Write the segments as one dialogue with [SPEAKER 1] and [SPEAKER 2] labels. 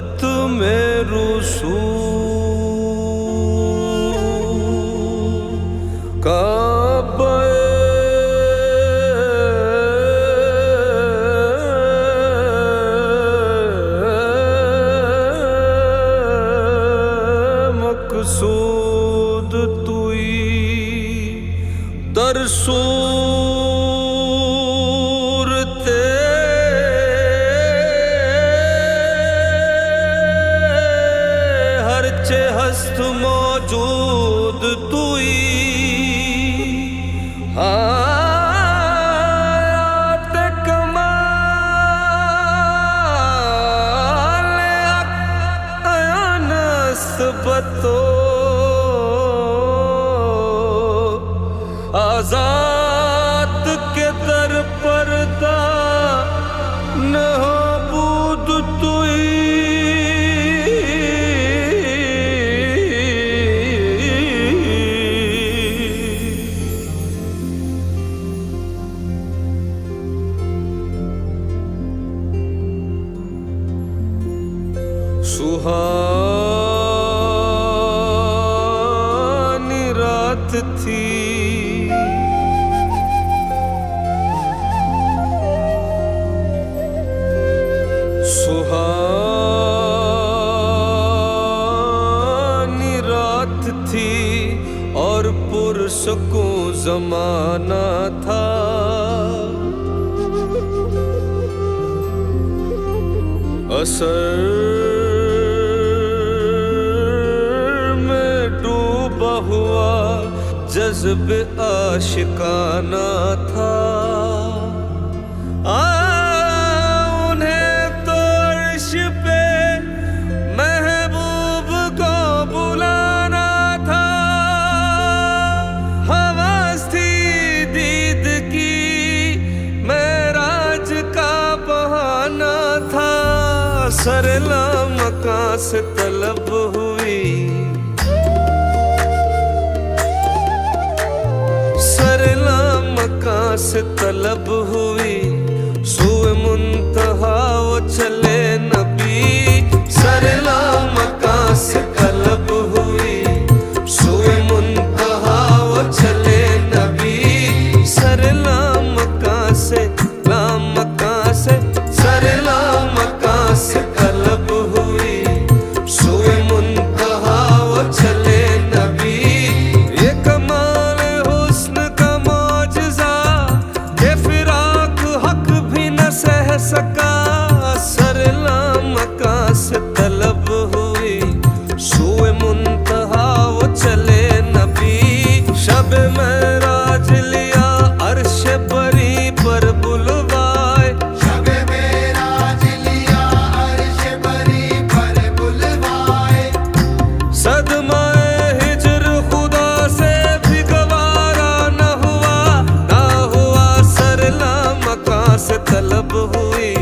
[SPEAKER 1] मोहब्बत में रुसू काबे मकसूद तुई दरसूरते हरचे हस्त मौजूद तुई हायात कमाल नस्बतो आजाद के दर पर्दा नबूद तुई सुहानी रात थी सुहानी रात थी और पुरसुकूं ज़माना था। असर में डूबा हुआ जज्ब आशिकाना था। उन्हें तो अर्श पे महबूब को बुलाना था। हवस थी दीद की मेराज का बहाना था। सरला मकां से तलब हुई सरला मकां से तलब हुई सुए मुंतहा वो चले नबी। सरला मकां से तलब हुई सुए मुंतहा वो चले नबी। सरला मकां से सरला मकां से तलब हुई सुए मुंतहा वो चले नबी। ये कमाल हुस्न का मौजज़ा ये फिराक हक भी न सह सका। सरला मकां से तलब हुई सुए मुंतहा वो चले नबी। शब मेराज लिया अर्श बरी पर बुलवाए।
[SPEAKER 2] शब मेराज लिया अर्श बरी पर बुलवाए।
[SPEAKER 1] सदमाए हिजर खुदा से भी गवारा न हुआ। सरला मकां से तलब हुई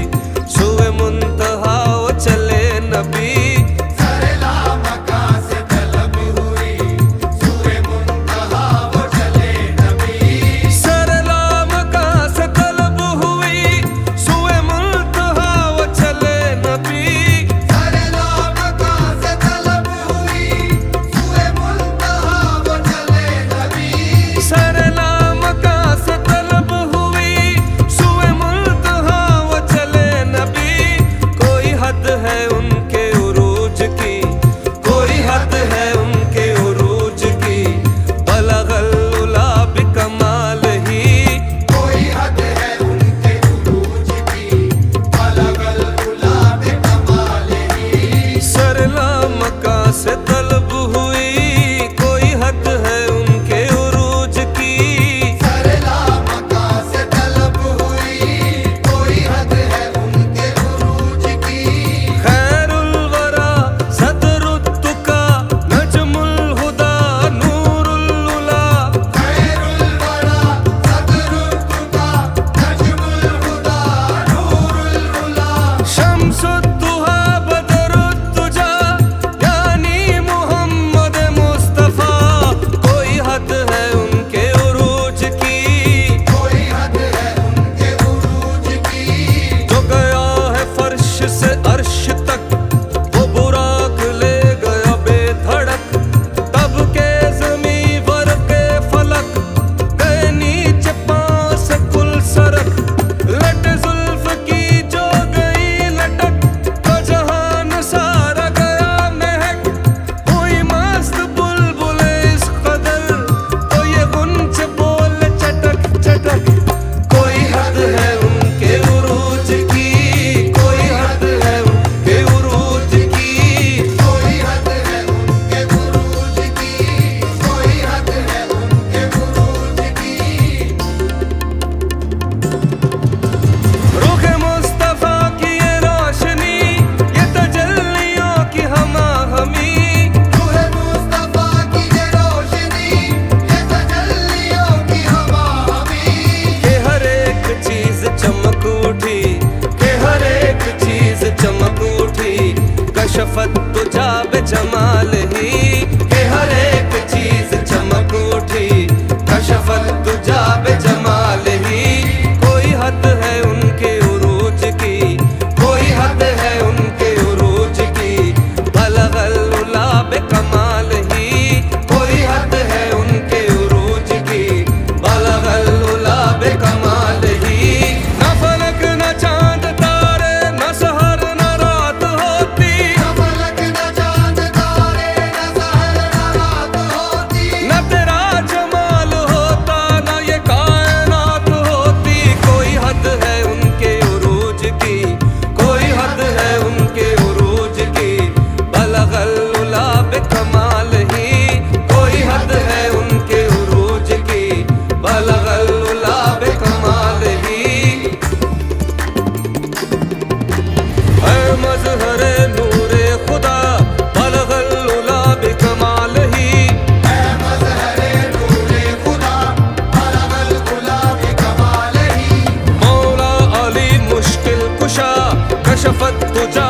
[SPEAKER 1] शफत तुझा